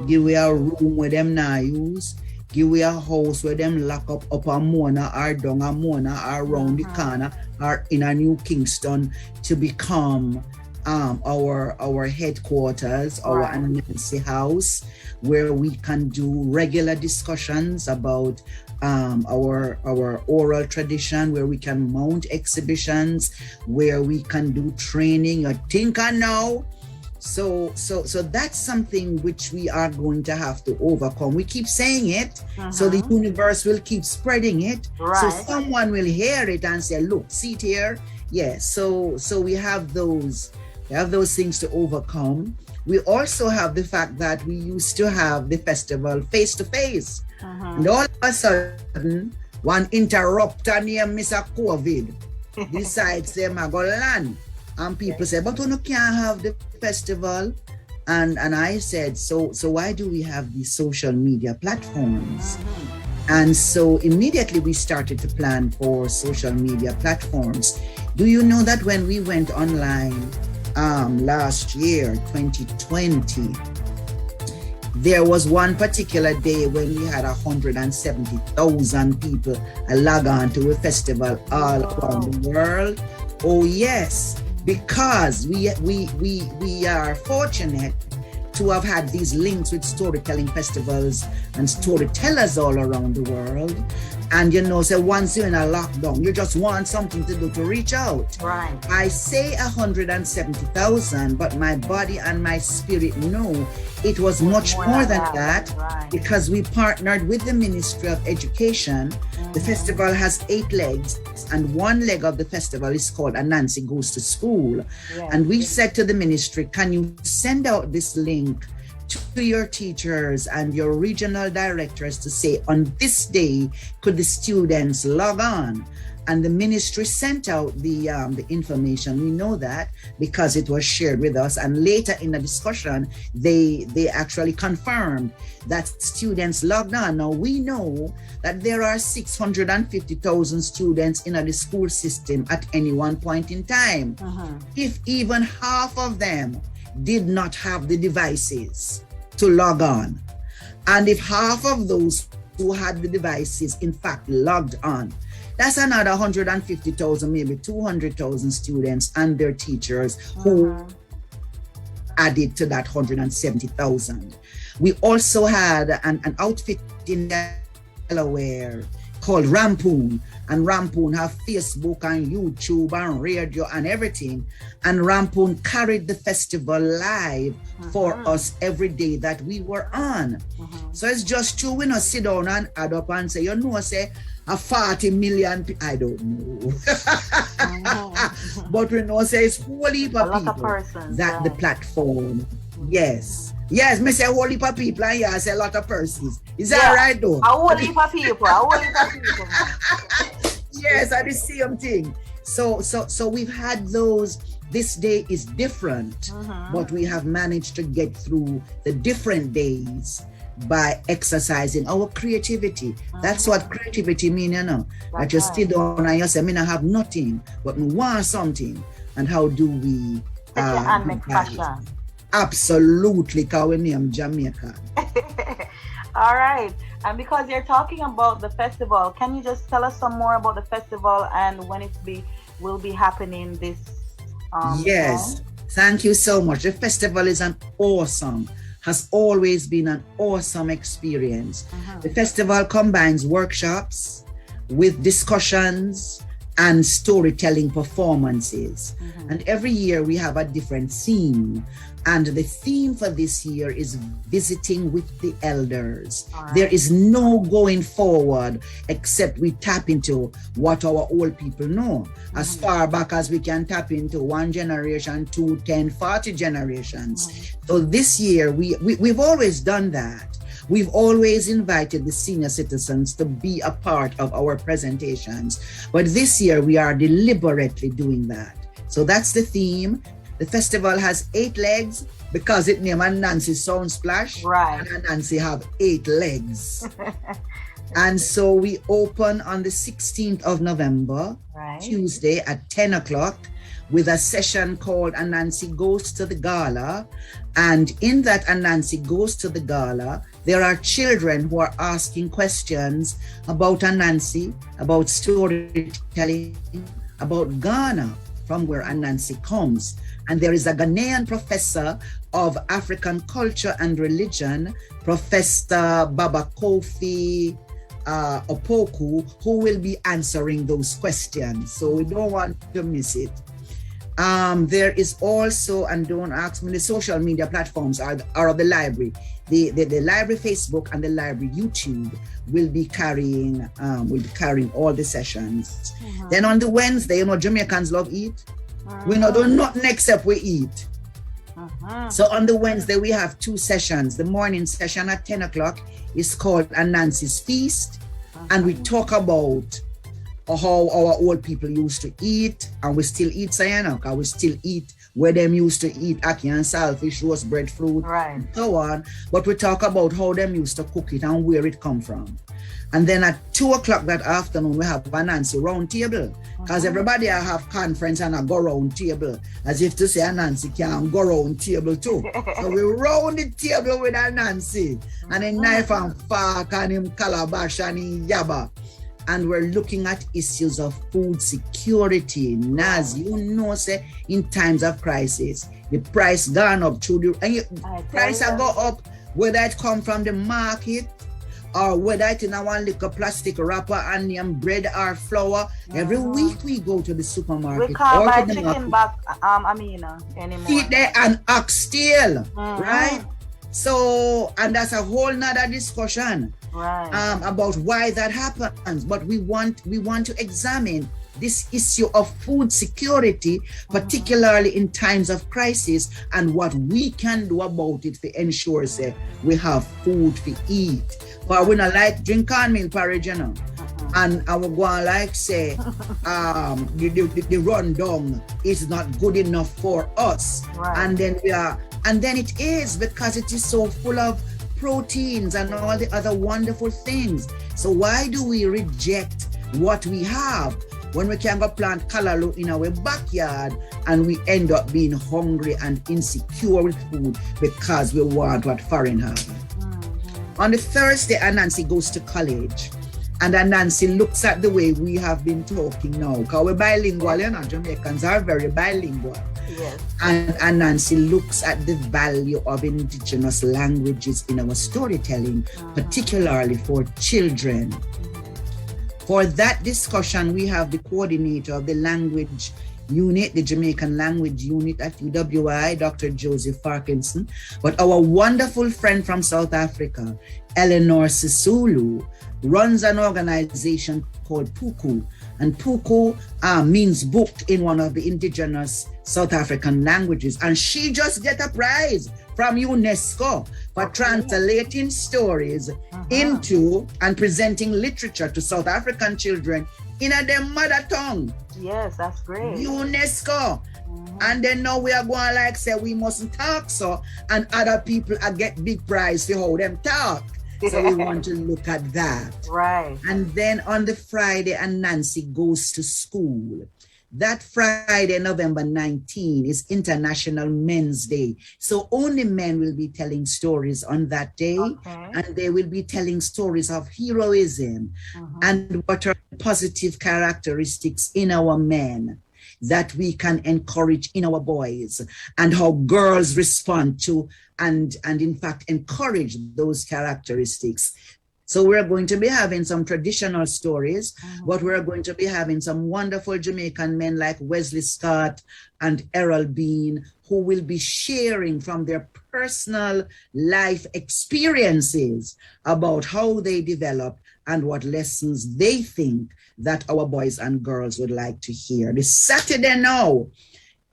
give we a room where them now use, give we a house where them lock up a Mona or down a Mona or around the corner or in a New Kingston to become our headquarters, our Anansi house, where we can do regular discussions about our oral tradition, where we can mount exhibitions, where we can do training. I think I know. So that's something which we are going to have to overcome. We keep saying it, so the universe will keep spreading it. So someone will hear it and say, look, see it here. Yes. So we have those things to overcome. We also have the fact that we used to have the festival face to face. And all of a sudden, one interrupter named Mr. COVID decides them are going to land. And people say, but we can't have the festival. And I said, so why do we have these social media platforms? And so immediately we started to plan for social media platforms. Do you know that when we went online last year, 2020, there was one particular day when we had 170,000 people log on to a festival all around the world? Oh yes, because we are fortunate to have had these links with storytelling festivals and storytellers all around the world. And you know, so once you're in a lockdown, you just want something to do to reach out. Right. I say 170,000, but my body and my spirit know it was much more than that, because we partnered with the Ministry of Education. The festival has 8 legs, and one leg of the festival is called Anansi Goes to School. And we said to the ministry, can you send out this link to your teachers and your regional directors to say on this day, could the students log on? and the ministry sent out the information. We know that because it was shared with us, and later in the discussion they actually confirmed that students logged on. Now we know that there are 650,000 students in the school system at any one point in time. If even half of them did not have the devices to log on, and if half of those who had the devices in fact logged on, that's another 150,000, maybe 200,000 students and their teachers who added to that 170,000. We also had an outfit in Delaware called Rampoon, and Rampoon have Facebook and YouTube and radio and everything, and Rampoon carried the festival live for us every day that we were on. So it's just true, we not sit down and add up and say, you know, say a 40 million, I don't know. But we know say it's whole heap of people that the platform, yes, me say a whole heap of people, and yeah, I say a lot of persons. Is that right though? A whole heap of people, Yes, I the same thing. So we've had those. This day is different, but we have managed to get through the different days by exercising our creativity. That's what creativity means, you know. That you sit down and you say, I have nothing, but I want something. And how do we make fashion? Absolutely, because we name Jamaica. All right. And because you're talking about the festival, can you just tell us some more about the festival and when will be happening this Yes. Thank you so much. The festival is has always been an awesome experience. The festival combines workshops with discussions and storytelling performances. And every year we have a different theme. And the theme for this year is visiting with the elders. There is no going forward except we tap into what our old people know. As far back as we can tap into 1 generation, 2, 10, 40 generations. So this year, we've always done that. We've always invited the senior citizens to be a part of our presentations. But this year, we are deliberately doing that. So that's the theme. The festival has 8 legs because it named Anansi Soundsplash. Right. And Anansi have 8 legs. And so we open on the 16th of November, Tuesday at 10 o'clock with a session called Anansi Goes to the Gala. And in that Anansi Goes to the Gala, there are children who are asking questions about Anansi, about storytelling, about Ghana, from where Anansi comes. And there is a Ghanaian professor of African culture and religion, Professor Baba Kofi Opoku, who will be answering those questions. So we don't want to miss it. There is also, and don't ask me, the social media platforms are of the library. The library Facebook and the library YouTube will be carrying all the sessions. Then on the Wednesday, you know, Jamaicans love eat. We not do nothing except we eat. So on the Wednesday, we have 2 sessions. The morning session at 10 o'clock is called Anansi's Feast. And we talk about how our old people used to eat, and we still eat sayana, because we still eat where them used to eat ackee and saltfish, roast breadfruit, and so on. But we talk about how them used to cook it and where it come from. And then at 2 o'clock that afternoon, we have Anansi round table, because everybody have conference and a go round table, as if to say Anansi can go round table too. So we round the table with Anansi, and a knife and fork and him calabash and him yaba. And we're looking at issues of food security. Naz, you know, say in times of crisis, the price gone up through the, and price go up, whether it come from the market or whether it's in one little plastic wrapper, onion, bread or flour. Every week we go to the supermarket. We can't buy chicken back, Amina, anymore. Eat there and oxtail, right? So, and that's a whole nother discussion about why that happens. But we want to examine this issue of food security, particularly in times of crisis, and what we can do about it to ensure say we have food to eat. But we not like drink cornmeal porridge, you know. and I will go on like say, the rundown is not good enough for us. Right. And then it is, because it is so full of proteins and all the other wonderful things. So why do we reject what we have when we can go plant callaloo in our backyard and we end up being hungry and insecure with food because we want what foreign have? On the Thursday, Anansi goes to college, and Anansi looks at the way we have been talking now, because we're bilingual, you know, Jamaicans are very bilingual. Yes. And Anansi looks at the value of indigenous languages in our storytelling, particularly for children. For that discussion, we have the coordinator of the language unit, the Jamaican language unit at UWI, Dr. Joseph Parkinson, but our wonderful friend from South Africa, Eleanor Sisulu, runs an organization called Puku, and Puku means book in one of the indigenous South African languages, and she just get a prize from UNESCO for translating stories into and presenting literature to South African children in their mother tongue. Yes, that's great. UNESCO. And then now we are going like say we mustn't talk so, and other people get big prize for how them talk. So we want to look at that. Right. And then on the Friday, Anansi goes to school. That Friday, November 19, is International Men's Day. So only men will be telling stories on that day. And they will be telling stories of heroism and what are positive characteristics in our men that we can encourage in our boys, and how girls respond to and in fact encourage those characteristics. So we're going to be having some traditional stories, but we're going to be having some wonderful Jamaican men like Wesley Scott and Errol Bean, who will be sharing from their personal life experiences about how they develop and what lessons they think that our boys and girls would like to hear. This Saturday now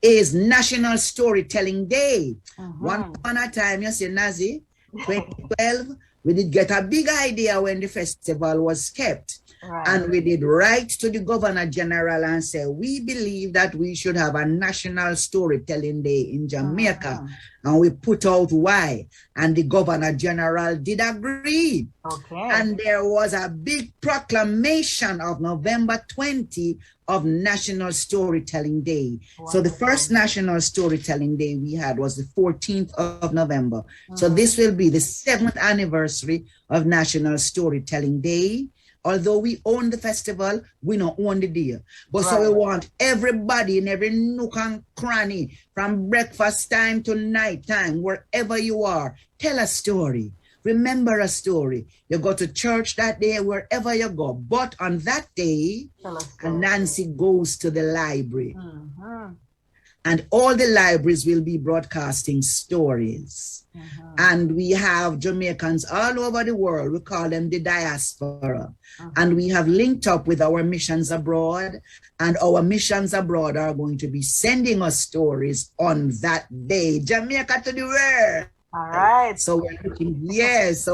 is National Storytelling Day. One upon a time, you see, Nazi, 2012, we did get a big idea when the festival was kept. Right. And we did write to the Governor General and say, we believe that we should have a National Storytelling Day in Jamaica. And we put out why. And the Governor General did agree. And there was a big proclamation of November 20 of National Storytelling Day. So the first National Storytelling Day we had was the 14th of November. So this will be the 7th anniversary of National Storytelling Day. Although we own the festival, we don't own the day. But so we want everybody in every nook and cranny, from breakfast time to night time, wherever you are, tell a story. Remember a story. You go to church that day, wherever you go. But on that day, Nancy goes to the library. And all the libraries will be broadcasting stories. And we have Jamaicans all over the world. We call them the diaspora. And we have linked up with our missions abroad. And our missions abroad are going to be sending us stories on that day. Jamaica to the world. All right. So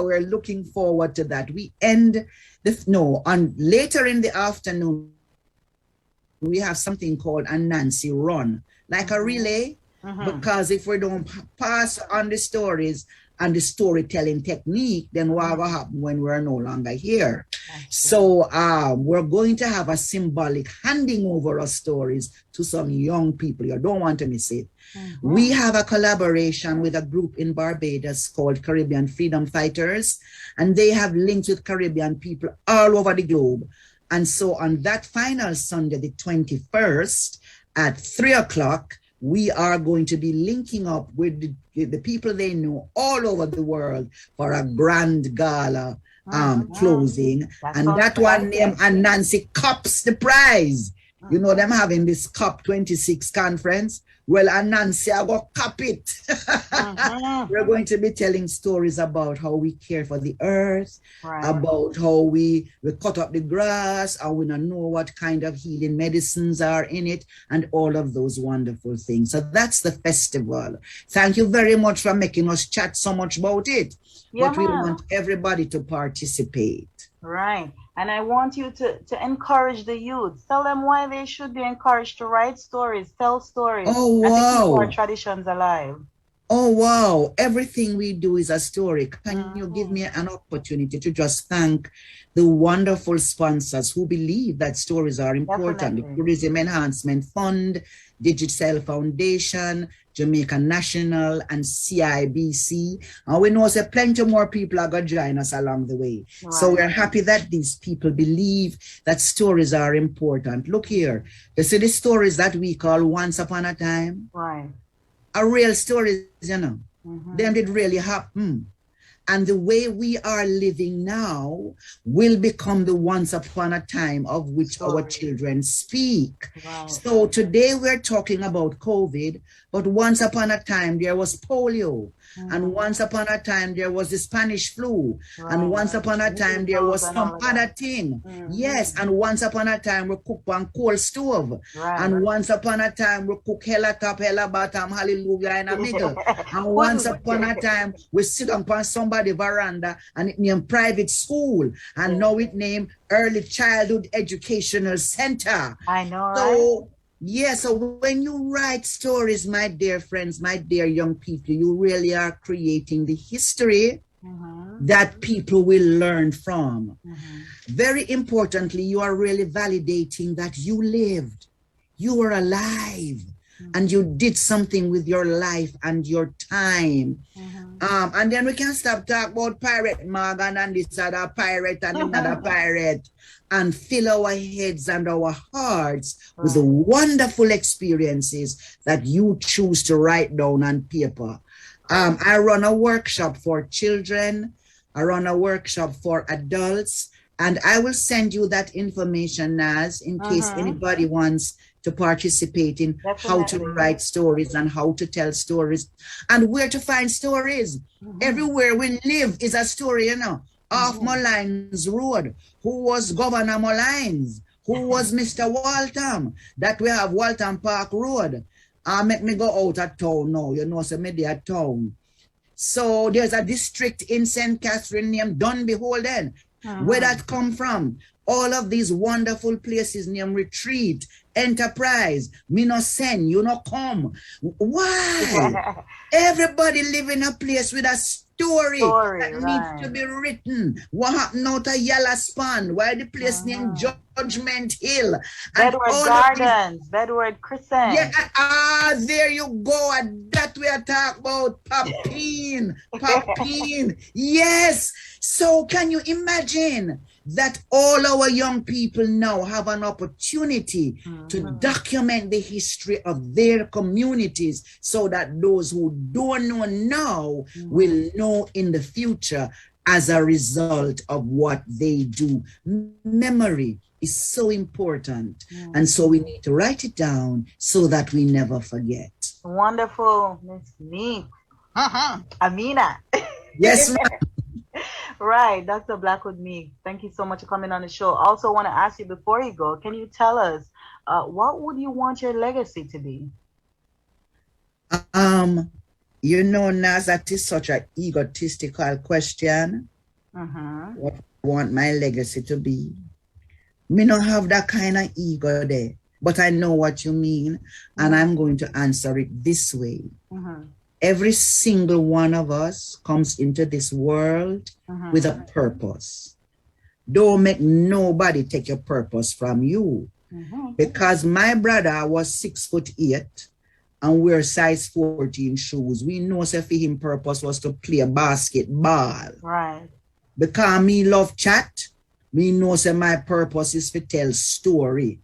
we're looking forward to that. We end later in the afternoon, we have something called a Nancy Run, like a relay. Because if we don't pass on the stories and the storytelling technique, then what will happen when we're no longer here? So we're going to have a symbolic handing over of stories to some young people. You don't want to miss it. We have a collaboration with a group in Barbados called Caribbean Freedom Fighters, and they have links with Caribbean people all over the globe. And so on that final Sunday, the 21st at 3 o'clock, we are going to be linking up with the people they know all over the world for a grand gala closing. And that one named Nancy Cups the prize. You know them having this COP26 conference. Well, Nancy, I will cop it. We're going to be telling stories about how we care for the earth, about how we cut up the grass, and we don't know what kind of healing medicines are in it, and all of those wonderful things. So that's the festival. Thank you very much for making us chat so much about it. Yeah, but we man. want everybody to participate. Right. And I want you to encourage the youth. Tell them why they should be encouraged to write stories, tell stories, Oh, and to keep our wow. traditions alive. Oh, wow. Everything we do is a story. Can you give me an opportunity to just thank the wonderful sponsors who believe that stories are important? Definitely. The Tourism Enhancement Fund, Digicel Foundation, Jamaica National, and CIBC. And we know that plenty more people are going to join us along the way. So Right. we're happy that these people believe that stories are important. Look here. You see the stories that we call Once Upon a Time? Right. A real stories, you know. Them did really happen. And the way we are living now will become the once upon a time of which our children speak. Wow. So today we're talking about COVID, but once upon a time there was polio. And once upon a time there was the Spanish flu. And once upon a time there was some other thing. Yes, and once upon a time we cook on coal stove. Right. And once upon a time we cook hella top, hella bottom, hallelujah in the middle. And once upon a time we sit upon somebody veranda and it named private school. And now it named Early Childhood Educational Center. I know, right? So yeah, so when you write stories, my dear friends, my dear young people, you really are creating the history that people will learn from. Very importantly, you are really validating that you lived, you were alive, and you did something with your life and your time. And then we can stop talking about Pirate Morgan and this other pirate and another pirate, and fill our heads and our hearts with the wonderful experiences that you choose to write down on paper. I run a workshop for children, I run a workshop for adults, and I will send you that information, Naz, in case anybody wants to participate in how to write stories and how to tell stories and where to find stories. Everywhere we live is a story, you know. Off Mullines Road, who was Governor Mullines, who was Mr. Waltham, that we have Waltham Park Road. Make me go out of town now, you know, so me there town. So there's a district in St. Catherine named Dunby Holden. Where that come from? All of these wonderful places named Retreat, Enterprise, me no send, you no come. Why? Everybody live in a place with a story that needs to be written. What happened out of Yellow Span? Why the place named Judgment Hill? And Bedward all of Gardens, Bedward Crescent. Yeah, there you go. And that we are talking about Papine. Papine. Yes. So can you imagine that all our young people now have an opportunity to document the history of their communities so that those who don't know now will know in the future as a result of what they do. Memory is so important. And so we need to write it down so that we never forget. Wonderful, Miss Neat. Amina. Yes, ma'am. Right, Dr. Blackwood Meek. Thank you so much for coming on the show. Also want to ask you before you go, can you tell us what would you want your legacy to be? You know, Naz, that is such an egotistical question. What I want my legacy to be. Me not have that kind of ego there, but I know what you mean, and I'm going to answer it this way. Every single one of us comes into this world with a purpose. Don't make nobody take your purpose from you. Because my brother was 6'8" and wear size 14 shoes. We know so for him purpose was to play basketball. Right. Because me love chat, me know so my purpose is to tell story.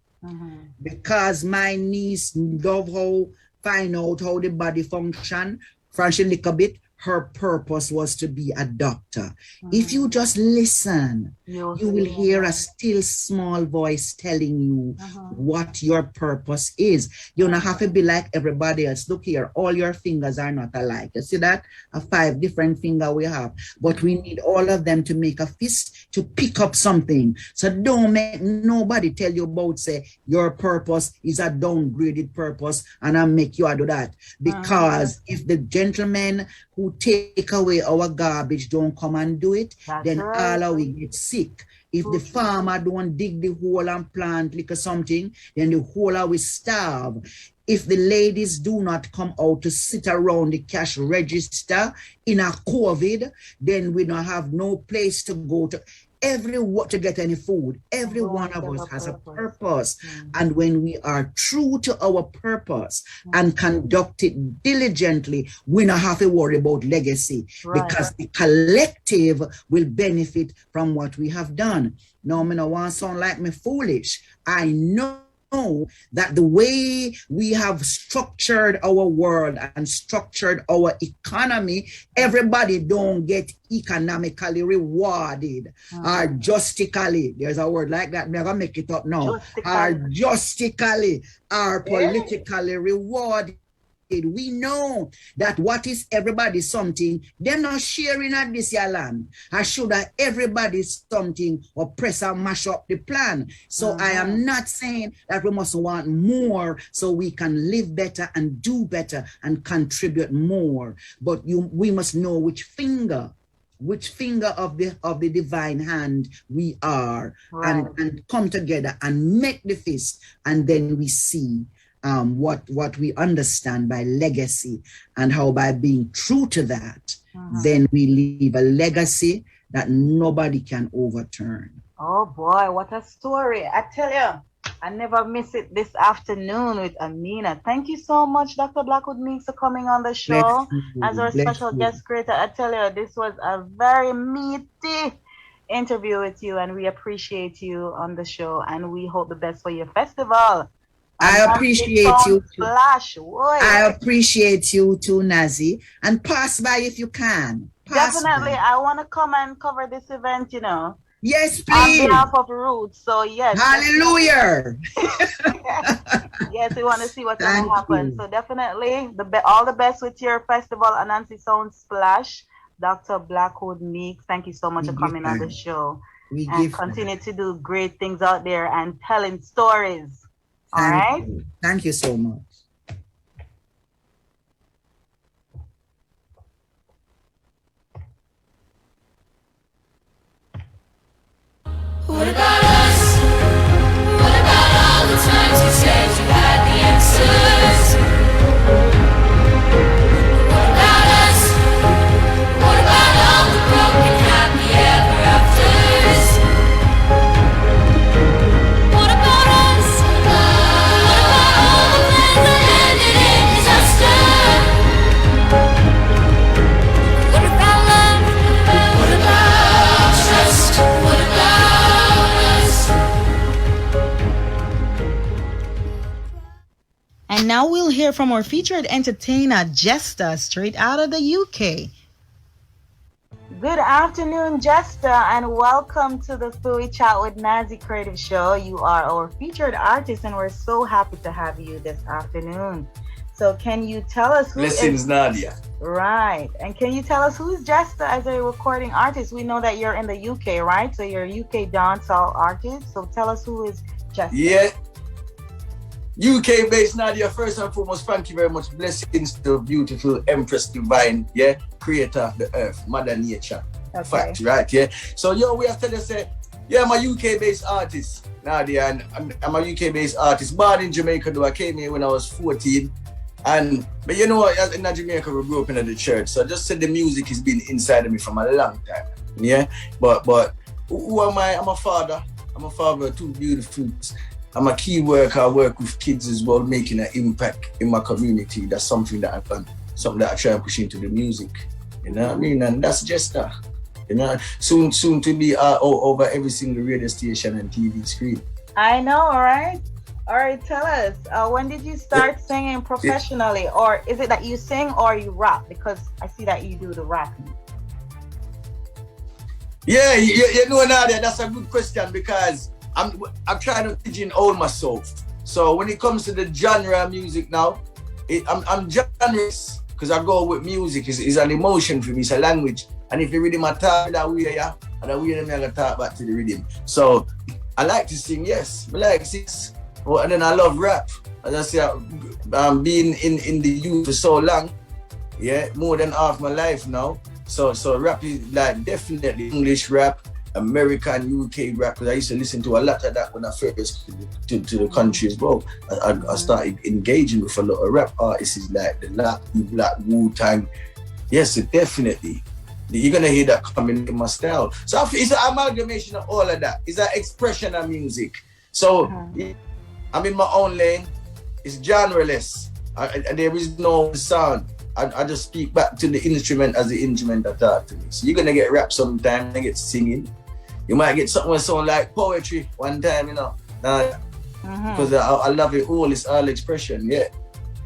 Because my niece love how find out how the body function, from she little bit, her purpose was to be a doctor. If you just listen, you will hear a still small voice telling you what your purpose is. You don't have to be like everybody else. Look here, all your fingers are not alike. You see that? 5 different fingers we have. But we need all of them to make a fist to pick up something. So don't make nobody tell you about, say, your purpose is a downgraded purpose and I make you do that. Because if the gentleman who who take away our garbage don't come and do it, That's then right. all of we get sick. If the farmer don't dig the hole and plant like something, then the whole of we starve. If the ladies do not come out to sit around the cash register in a COVID, then we don't have no place to go to. To get any food. Every one of us has a purpose. And when we are true to our purpose and conduct it diligently, we don't have to worry about legacy because the collective will benefit from what we have done. Now, I don't want to sound like me foolish. I know that the way we have structured our world and structured our economy, everybody don't get economically rewarded or justically. There's a word like that. I'm gonna make it up now. Or justically or politically rewarded. We know that what is everybody something, they're not sharing at this year land. I should have everybody something or press and mash up the plan. So I am not saying that we must want more so we can live better and do better and contribute more. But we must know which finger of the divine hand we are and come together and make the fist, and then we see what we understand by legacy and how by being true to that, then we leave a legacy that nobody can overturn. Oh boy, what a story. I tell you, I never miss it this afternoon with Amina. Thank you so much, Dr. Blackwood Meeks, for coming on the show as our special guest creator. I tell you, this was a very meaty interview with you, and we appreciate you on the show, and we hope the best for your festival. I appreciate you too. Splash, I appreciate you too, Nazi. And pass by if you can. Definitely. I want to come and cover this event, you know. Yes, please. On behalf of Roots. So, yes. Hallelujah. Yes, we want to see what's going to happen. So, definitely, all the best with your festival, Anansi Sound Splash. Dr. Blackwood Meeks, thank you so much for coming on the show. And continue to do great things out there and telling stories. All right. Thank you so much. What about us? What about all the times you said you had the answers? What about us? What about all the broken happy ever afters? What about us? What about all the plans that ended in disaster? What about love? What about trust? What about us? And now we'll hear from our featured entertainer, Jester, straight out of the UK. Good afternoon, Jester, and welcome to the Philly Chat with Nazi Creative Show. You are our featured artist, and we're so happy to have you this afternoon. So can you tell us who Blessings, Nadia. Right. And can you tell us who is Jester as a recording artist? We know that you're in the UK, right? So you're a UK dancehall artist. So tell us who is Jester. Yeah. UK based Nadia, first and foremost, thank you very much. Blessings to beautiful Empress Divine, yeah, creator of the earth, Mother Nature. Okay. Fact, right? Yeah. So we have to say, yeah, I'm a UK based artist, Nadia, and I'm a UK based artist. Born in Jamaica, though I came here when I was 14. But you know, in Jamaica, we grew up in the church. So I just said the music has been inside of me from a long time. Yeah. But who am I? I'm a father. I'm a father of two beautiful. I'm a key worker. I work with kids as well, making an impact in my community. That's something that I've done, something that I try and push into the music. You know what I mean? And that's just that. You know, soon to be over every single radio station and TV screen. I know, right? All right, tell us, when did you start singing professionally? Or is it that you sing or you rap? Because I see that you do the rapping. Yeah, you know, Nadia, that's a good question because I'm trying to pigeonhole myself. So when it comes to the genre of music now, I'm genreless because I go with music. It's an emotion for me, it's a language. And if the rhythm I talk that way, yeah, and that way I'm gonna talk back to the rhythm. So I like to sing, yes. I like to sing. And then I love rap. As I say, being in the youth for so long, Yeah, more than half my life now. So rap is like definitely English rap, American, UK rap, because I used to listen to a lot of that when I first came to the country as well. I started engaging with a lot of rap artists like the Black Wu-Tang. Yes, definitely. You're gonna hear that coming in my style. So it's an amalgamation of all of that. It's an expression of music. So I'm in my own lane. It's genreless. There is no sound. I just speak back to the instrument as the instrument that talk to me. So you're gonna get rap sometime, you get singing. You might get something that sound like poetry one time, you know. Because I love it all. It's all expression, yeah.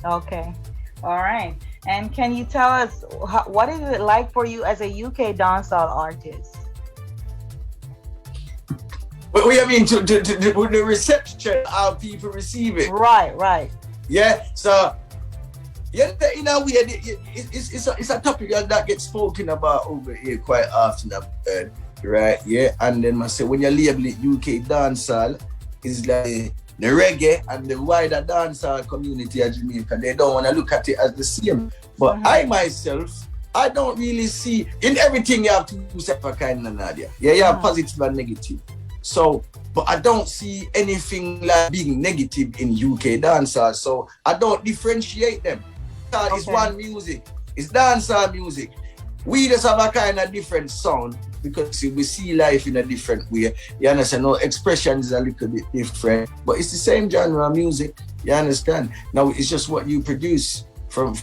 Okay, all right. And can you tell us what is it like for you as a UK dancehall artist? What do you mean to the reception, how people receive it? Right. Yeah. So yeah, in a way, it's a topic that gets spoken about over here quite often. I've heard, right? Yeah. And then I say when you label it UK dancehall, it's like the reggae and the wider dancehall community of Jamaica, they don't want to look at it as the same. But I myself, I don't really see, in everything you have two separate kind of Nadia. Yeah, you have positive and negative. So, but I don't see anything like being negative in UK dancehall. So I don't differentiate them. It's one music. It's dancehall music. We just have a kind of different sound because we see life in a different way. You understand? No, expression is a little bit different, but it's the same genre of music. You understand? Now it's just what you produce from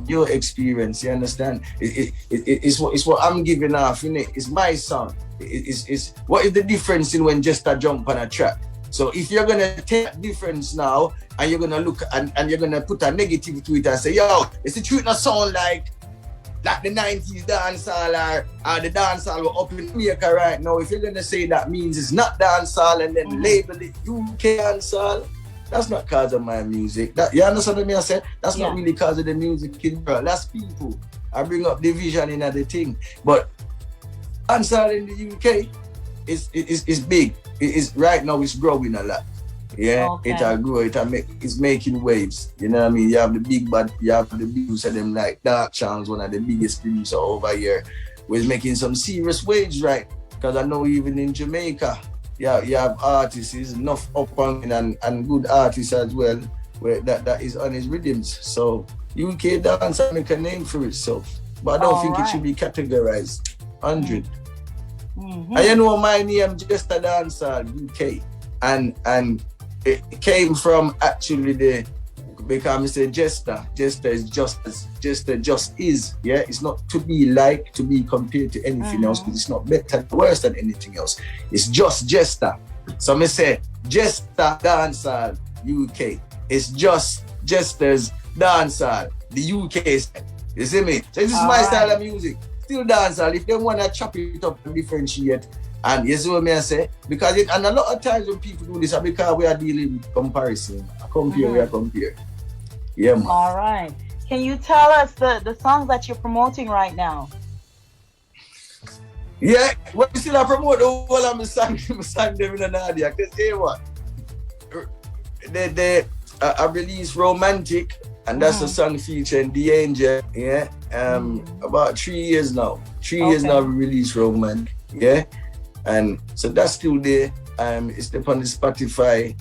your experience. You understand? It's what I'm giving off. You know, it's my sound. It's what is the difference in when just a jump on a track? So if you're gonna take that difference now and you're gonna look and you're gonna put a negative to it and say, yo, it's the truth not sound like the 90s dancehall or the dancehall we're up in America right now. If you're gonna say that means it's not dancehall and then label it UK dancehall, that's not cause of my music. That, you understand what I say? That's not really cause of the music in bro. That's people. I bring up division in the thing. But dancehall in the UK is big. It is right now it's growing a lot. Yeah, it'll grow, it's making waves. You know what I mean? You have the big bad, you have the producer them like Dark Chance, one of the biggest producer over here, was making some serious waves, right? Because I know even in Jamaica, you have artists, enough up and good artists as well, where that is on his rhythms. So UK dance make a name for itself. But I don't think it should be categorized 100. And you know my name just a dancer UK. And it came from actually because Mr. Jester is just is, yeah. It's not to be compared to anything else, because it's not better or worse than anything else. It's just Jester. So me say Jester dancehall UK. It's just Jester's dancehall the UK style. You see me? So this is my style of music. Still dancehall. If they want to chop it up and differentiate. And you see what I say? Because and a lot of times when people do this, because we are dealing with comparison. We compare. Yeah, man. All right. Can you tell us the songs that you're promoting right now? Yeah, well, still I promote all of my songs them in Nadia. Because you know what? I released Romantic, and that's a song featuring The Angel. Yeah. About 3 years now. 3 years now we released Romantic. Yeah. And so that's still there. It's up on the Spotify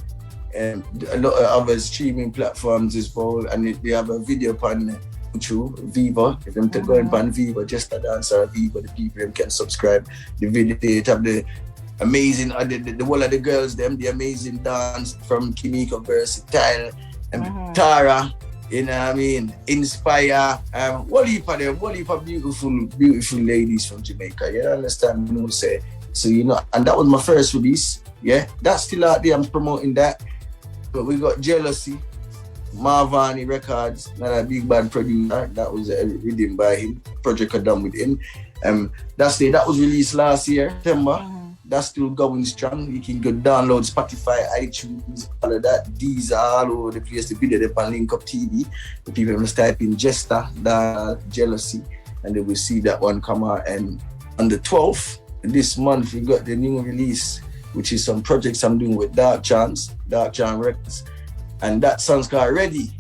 and a lot of other streaming platforms as well. And they have a video on YouTube, Viva. If them to go on Viva, just a dancer Viva, the people can subscribe. The video, they have the amazing, the whole of the girls, the amazing dance from Kimiko Versatile and Tara. You know what I mean? Inspire. What heap of beautiful ladies from Jamaica. You understand what I say? So, you know, and that was my first release. Yeah, that's still out there. I'm promoting that. But we got Jealousy, Marvani Records, not a big band producer. That was written by him. Project I done with him. That was released last year, September. That's still going strong. You can go download Spotify, iTunes, all of that. These are all over the place. The video they can link up TV. The people must type in Jester, Jealousy, and they will see that one come out. And on the 12th, this month we got the new release, which is some projects I'm doing with Dark Chance Records, and that song's called Ready.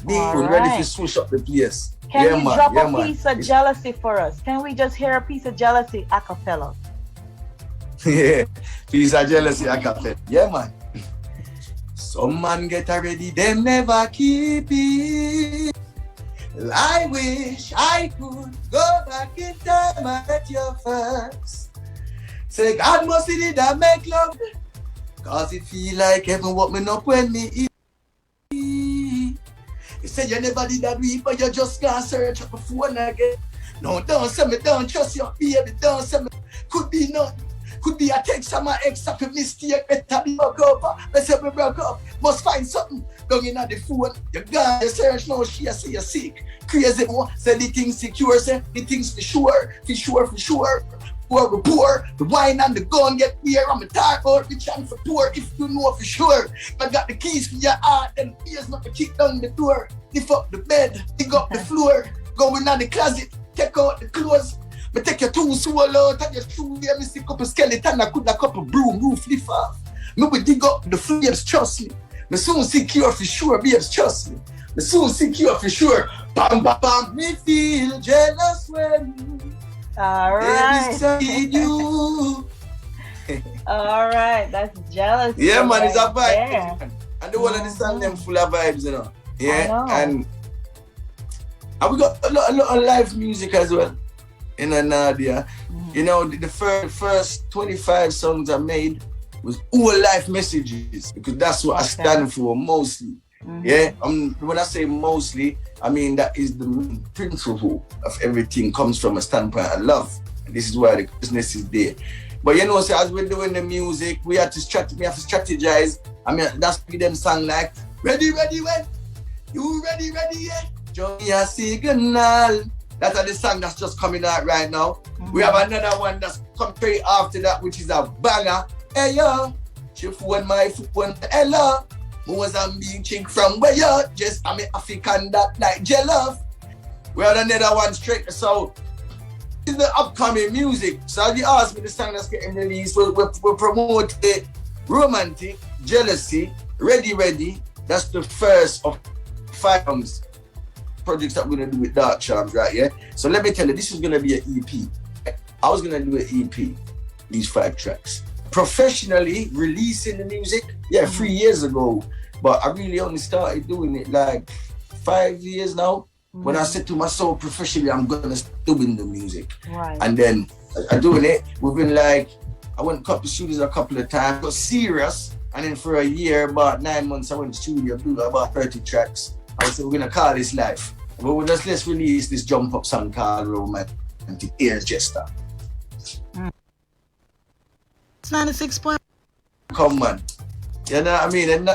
Be All ready to right. switch up the place. Can Yeah, you man. drop Yeah, a man. piece of jealousy for us? Can we just hear a piece of jealousy a cappella? Yeah, piece of jealousy, I can feel. Yeah, man. Some man get already, them never keep it. I wish I could go back in time and let you first. Say God must see that make love, cause it feel like heaven woke me up when me eat. You say you never did that week, but you just can't search up a phone again. No, don't say me, don't trust your baby, don't say me. Could be nothing. Could be a text from my ex up a mistake, better be broke up. Let's say we broke up. Must find something down in the phone. You got your search now, she say you're sick. Crazy more, say the things secure, say the things for sure. Poor, poor, the wine and the gun get clear. I'm a talk about rich and for poor, if you know for sure. I got the keys for your heart, then fears not to kick down the door. Lift up the bed, dig up the floor. Go in the closet, take out the clothes. Me take your two swallow out and your shoe there. Me see couple skeleton, I could a couple broom roof lift off. Me will dig up the flames, trust me. Me soon secure for sure, babes, trust me. Me soon secure for sure. Bam, bam, bam. Me feel jealous when All right. beside you. All right, that's jealousy. Yeah, man, it's a right vibe. there. Man. And the one of the song them full of vibes, you know. Yeah, know. and we got a lot of live music as well. In Nadia, you know, the first 25 songs I made was all life messages because that's what I stand for mostly. Yeah, when I say mostly, I mean that is the main principle of everything comes from a standpoint of love. And this is why the business is there. But you know, so as we're doing the music, we have to strategize. I mean, that's them song like ready, when you ready, yeah. Join your signal. That's the song that's just coming out right now. We have another one that's come straight after that, which is a banger. Hey yo, she phone my phone. Hello, Mozambique chick from where you? Just I'm African that like jello. We have another one straight. So this is the upcoming music. So as you ask me, the song that's getting released, we'll promote it. Romantic, Jealousy, Ready. That's the first of 5 songs. Projects that we're gonna do with Dark Charms, right? Yeah. So let me tell you, this is gonna be an EP. I was gonna do an EP, these 5 tracks. Professionally releasing the music, 3 years ago. But I really only started doing it like 5 years now. When I said to myself, professionally, I'm gonna start doing the music. Right. And then I'm doing it. We've been like, I went a couple of studios a couple of times, got serious, and then for a year, about 9 months, I went to studio, blew about 30 tracks. I said, we're gonna call this life. But let's release this jump up song called Romantic. Here's Jester. It's 96 Come on. You know what I mean? And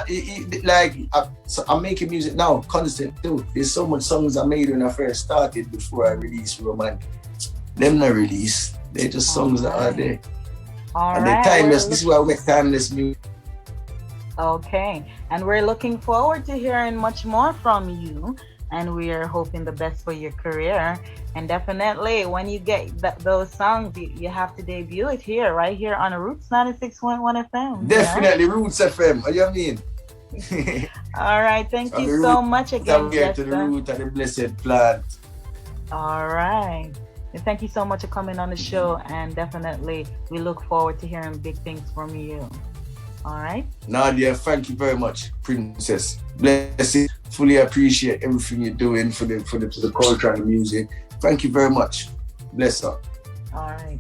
so I'm making music now, constant too. There's so much songs I made when I first started before I released Romantic. Them not released. They're just songs that are there. And they're timeless. This is why we make timeless music. Okay. And we're looking forward to hearing much more from you. And we are hoping the best for your career. And definitely, when you get those songs, you have to debut it here, right here on Roots 96.1 FM. Definitely, right? Roots FM. What do you mean? All right. Thank you so much again, I'm here to the root of the blessed plant. All right. And thank you so much for coming on the show. And definitely, we look forward to hearing big things from you. All right. Nadia, thank you very much, Princess. Bless it. Fully appreciate everything you're doing for the culture and the music. Thank you very much. Bless her. All right.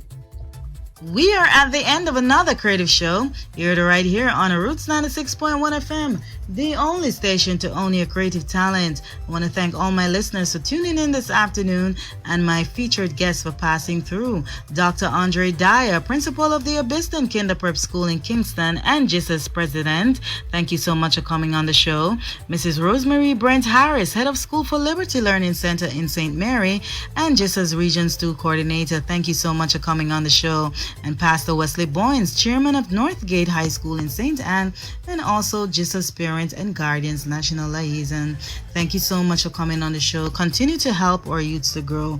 We are at the end of another creative show. You're right here on Roots 96.1 FM, the only station to own your creative talent. I want to thank all my listeners for tuning in this afternoon and my featured guests for passing through. Dr. Andre Dyer, principal of the Abysston Kinder Prep School in Kingston and GISA's president. Thank you so much for coming on the show. Mrs. Rosemary Brent Harris, head of School for Liberty Learning Center in St. Mary and GISA's Region 2 coordinator. Thank you so much for coming on the show. And Pastor Wesley Boynes, chairman of Northgate High School in St. Anne, and also GISA's Parents and Guardians National Liaison. Thank you so much for coming on the show. Continue to help our youths to grow.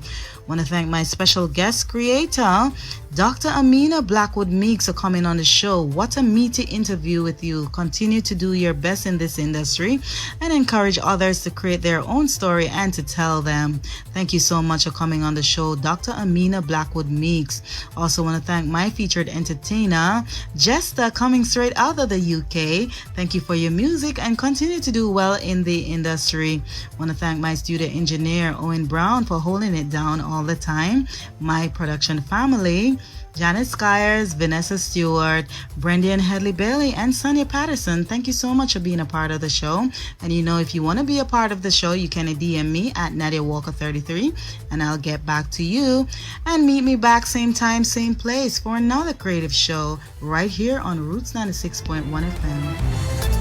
Want to thank my special guest creator, Dr. Amina Blackwood Meeks, for coming on the show. What a meaty interview with you. Continue to do your best in this industry and encourage others to create their own story and to tell them. Thank you so much for coming on the show, Dr. Amina Blackwood Meeks. Also want to thank my featured entertainer, Jester, coming straight out of the UK. Thank you for your music and continue to do well in the industry. Want to thank my studio engineer, Owen Brown, for holding it down all the time. My production family, Janet Skyers, Vanessa Stewart, Brendan Headley Bailey, and Sonia Patterson. Thank you so much for being a part of the show. And you know, if you want to be a part of the show, you can DM me at Nadia Walker 33 and I'll get back to you. And meet me back same time, same place for another creative show right here on Roots 96.1 FM.